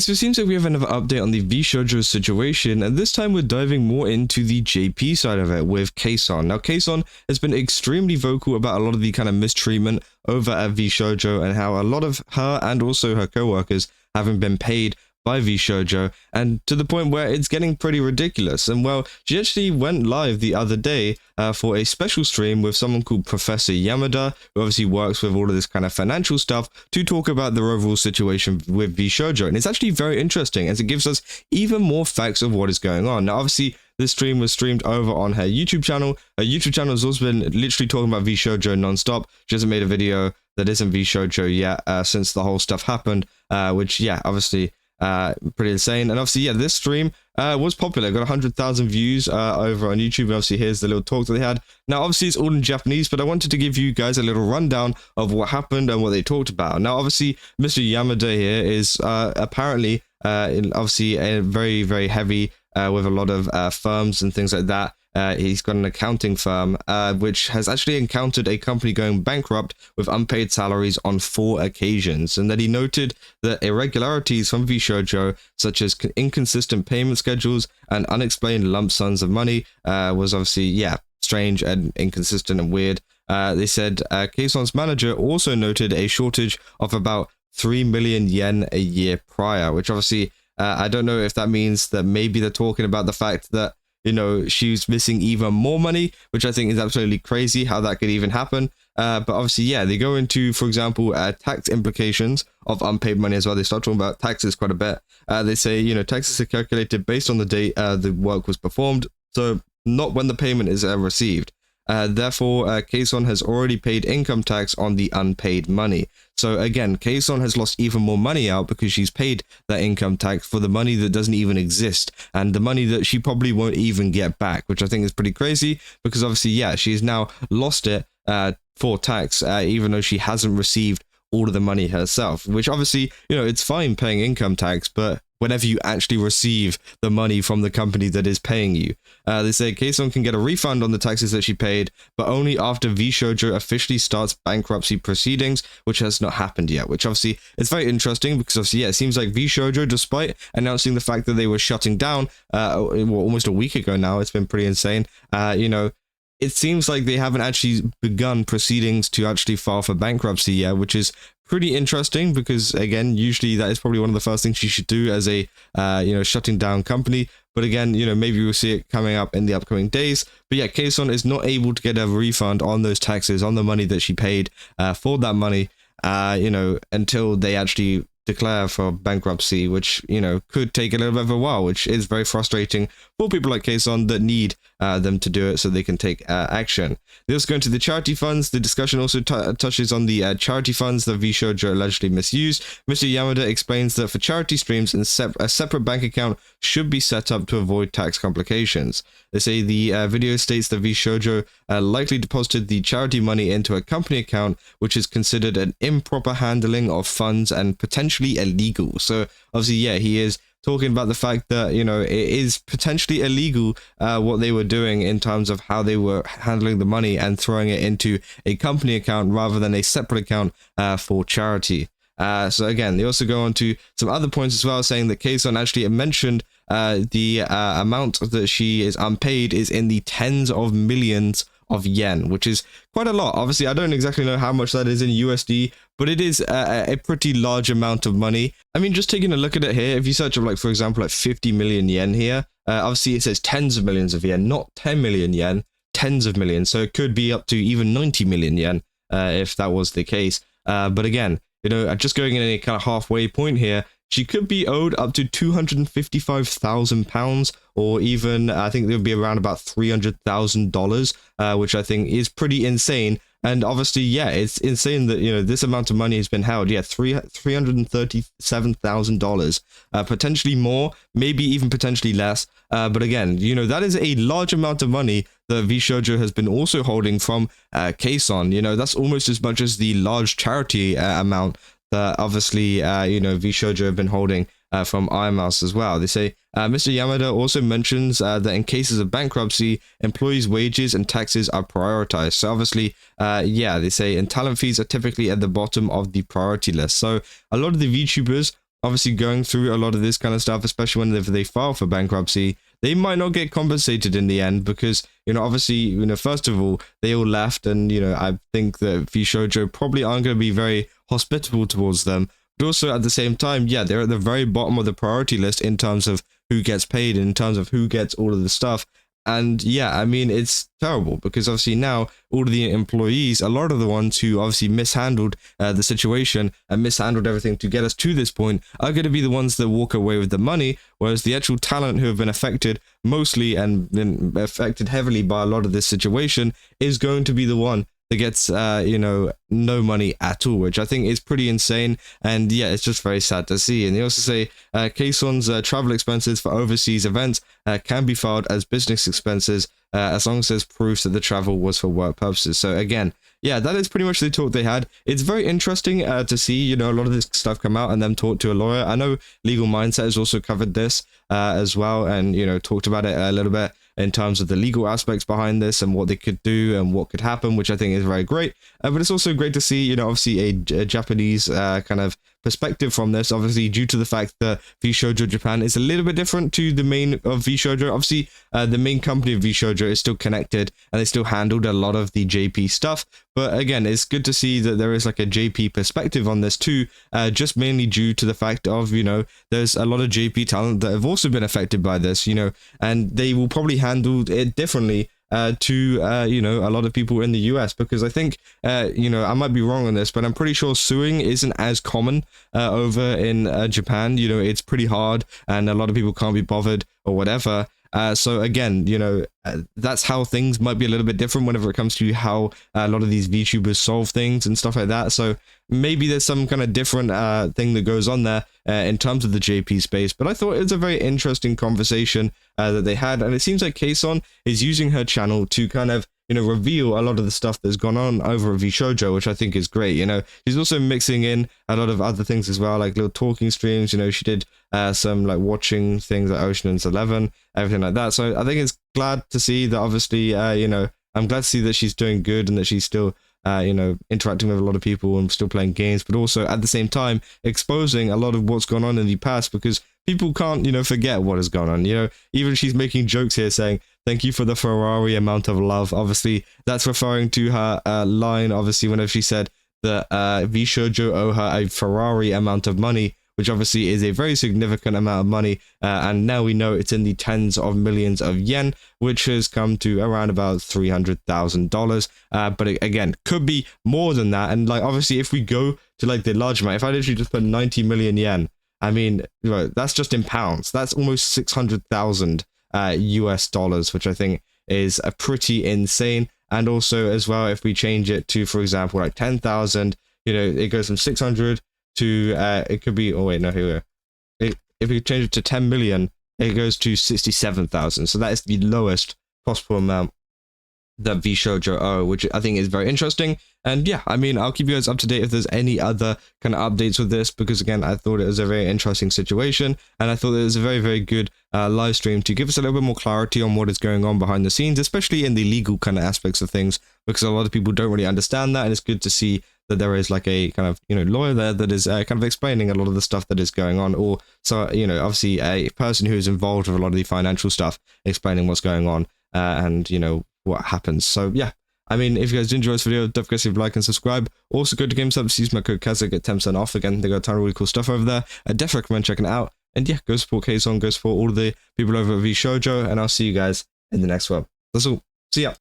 So it seems like we have another update on the VShojo situation, and this time we're diving more into the JP side of it with Kson. Now, Kson has been extremely vocal about a lot of the kind of mistreatment over at VShojo and how a lot of her and also her co-workers haven't been paid by VShojo, and to the point where it's getting pretty ridiculous. And well, she actually went live the other day for a special stream with someone called Professor Yamada, who obviously works with all of this kind of financial stuff, to talk about the overall situation with VShojo. And it's actually very interesting as it gives us even more facts of what is going on. Now, obviously, this stream was streamed over on her YouTube channel. Her YouTube channel has also been literally talking about VShojo non-stop. She hasn't made a video that isn't VShojo yet since the whole stuff happened, which, yeah, obviously pretty insane. And obviously, yeah, this stream was popular, got 100,000 views over on YouTube. And obviously, here's the little talk that they had. Now, obviously, it's all in Japanese, but I wanted to give you guys a little rundown of what happened and what they talked about. Now, obviously, Mr. Yamada here is apparently obviously a very, very heavy with a lot of firms and things like that. He's got an accounting firm which has actually encountered a company going bankrupt with unpaid salaries on 4 occasions, and that he noted that irregularities from VShojo, such as inconsistent payment schedules and unexplained lump sums of money, was obviously, yeah, strange and inconsistent and weird. They said Kson's manager also noted a shortage of about 3 million yen a year prior, which obviously I don't know if that means that maybe they're talking about the fact that, you know, she's missing even more money, which I think is absolutely crazy how that could even happen. But obviously, yeah, they go into, for example, tax implications of unpaid money as well. They start talking about taxes quite a bit. They say, you know, taxes are calculated based on the date the work was performed, so not when the payment is received. Therefore, Kson has already paid income tax on the unpaid money. So again, Kson has lost even more money out because she's paid that income tax for the money that doesn't even exist, and the money that she probably won't even get back, which I think is pretty crazy because obviously, yeah, she's now lost it for tax, even though she hasn't received all of the money herself, which obviously, you know, it's fine paying income tax, but whenever you actually receive the money from the company that is paying you. They say Kson can get a refund on the taxes that she paid, but only after VShojo officially starts bankruptcy proceedings, which has not happened yet, which obviously is very interesting because obviously, yeah, it seems like VShojo, despite announcing the fact that they were shutting down almost a week ago now, it's been pretty insane, you know, it seems like they haven't actually begun proceedings to actually file for bankruptcy yet, which is pretty interesting because, again, usually that is probably one of the first things you should do as a, you know, shutting down company. But again, you know, maybe we'll see it coming up in the upcoming days. But yeah, Kson is not able to get a refund on those taxes, on the money that she paid for that money, you know, until they actually declare for bankruptcy, which, you know, could take a little bit of a while, which is very frustrating for people like Kson that need them to do it so they can take action. They also go into the charity funds. The discussion also touches on the charity funds that VShojo allegedly misused. Mr. Yamada explains that for charity streams, a separate bank account should be set up to avoid tax complications. They say the video states that VShojo likely deposited the charity money into a company account, which is considered an improper handling of funds and potentially illegal. So obviously, yeah, he is talking about the fact that, you know, it is potentially illegal what they were doing in terms of how they were handling the money and throwing it into a company account rather than a separate account for charity. So again, they also go on to some other points as well, saying that Kson actually mentioned the amount that she is unpaid is in the tens of millions of yen, which is quite a lot. Obviously, I don't exactly know how much that is in USD, but it is a pretty large amount of money. I mean, just taking a look at it here, if you search up, like, for example, like 50 million yen here, obviously it says tens of millions of yen, not 10 million yen, tens of millions. So it could be up to even 90 million yen if that was the case. But again, you know, just going in a kind of halfway point here, she could be owed up to £255,000, or even, I think there would be around about $300,000, which I think is pretty insane. And obviously, yeah, it's insane that, you know, this amount of money has been held. Yeah, $337,000, potentially more, maybe even potentially less. But again, you know, that is a large amount of money that VShojo has been also holding from Kson. You know, that's almost as much as the large charity amount that obviously, you know, VShojo have been holding from ironmouse as well. They say Mr. Yamada also mentions that in cases of bankruptcy, employees' wages and taxes are prioritized. So obviously, yeah, they say, and talent fees are typically at the bottom of the priority list. So a lot of the VTubers obviously going through a lot of this kind of stuff, especially when they file for bankruptcy, they might not get compensated in the end because, obviously, first of all, they all left, and, I think that VShojo probably aren't going to be very hospitable towards them. But also at the same time, yeah, they're at the very bottom of the priority list in terms of who gets paid, in terms of who gets all of the stuff. And yeah, I mean, it's terrible because obviously now all of the employees, a lot of the ones who obviously mishandled the situation and mishandled everything to get us to this point, are going to be the ones that walk away with the money, whereas the actual talent who have been affected mostly and been affected heavily by a lot of this situation is going to be the one that gets, no money at all, which I think is pretty insane. And yeah, it's just very sad to see. And they also say Kson's travel expenses for overseas events can be filed as business expenses as long as there's proofs that the travel was for work purposes. So again, yeah, that is pretty much the talk they had. It's very interesting to see, a lot of this stuff come out and them talk to a lawyer. I know Legal Mindset has also covered this as well, and, talked about it a little bit in terms of the legal aspects behind this and what they could do and what could happen, which I think is very great. But it's also great to see, obviously a Japanese kind of perspective from this, obviously due to the fact that VShojo Japan is a little bit different to the main of VShojo. Obviously, the main company of VShojo is still connected and they still handled a lot of the JP stuff. But again, it's good to see that there is like a JP perspective on this too, just mainly due to the fact of, there's a lot of JP talent that have also been affected by this, and they will probably handle it differently to a lot of people in the US, because I think I might be wrong on this, but I'm pretty sure suing isn't as common over in Japan. It's pretty hard and a lot of people can't be bothered or whatever. So again, that's how things might be a little bit different whenever it comes to how a lot of these VTubers solve things and stuff like that. So maybe there's some kind of different thing that goes on there in terms of the JP space. But I thought it was a very interesting conversation that they had. And it seems like Kson is using her channel to kind of, reveal a lot of the stuff that's gone on over at VShojo, which I think is great. She's also mixing in a lot of other things as well, like little talking streams. She did some like watching things like Ocean's 11, everything like that. So I think it's glad to see that, obviously, I'm glad to see that she's doing good and that she's still, interacting with a lot of people and still playing games, but also at the same time exposing a lot of what's gone on in the past, because people can't, forget what has gone on. Even she's making jokes here saying, "Thank you for the Ferrari amount of love." Obviously, that's referring to her line, obviously, whenever she said that VShojo owe her a Ferrari amount of money, which obviously is a very significant amount of money, and now we know it's in the tens of millions of yen, which has come to around about $300,000. But again, could be more than that. And like, obviously, if we go to like the large amount, if I literally just put 90 million yen, I mean, that's just in pounds. That's almost 600,000 US dollars, which I think is a pretty insane. And also as well, if we change it to, for example, like 10,000, it goes from 600 to it could be, oh wait, no, here we go. If we change it to 10 million, it goes to 67,000. So that is the lowest possible amount that VShojo owe, which I think is very interesting. And yeah, I mean, I'll keep you guys up to date if there's any other kind of updates with this, because again, I thought it was a very interesting situation, and I thought it was a very, very good live stream to give us a little bit more clarity on what is going on behind the scenes, especially in the legal kind of aspects of things, because a lot of people don't really understand that, and it's good to see that there is like a kind of, lawyer there that is kind of explaining a lot of the stuff that is going on, or so, obviously a person who is involved with a lot of the financial stuff, explaining what's going on, and, what happens. So yeah, I mean, if you guys did enjoy this video, don't forget to like and subscribe. Also go to GameStop, use my code Kaz, get 10% off. Again, they got a ton of really cool stuff over there. I definitely recommend checking it out. And yeah, go support Kson, go support all of the people over at VShojo, and I'll see you guys in the next one. That's all. See ya.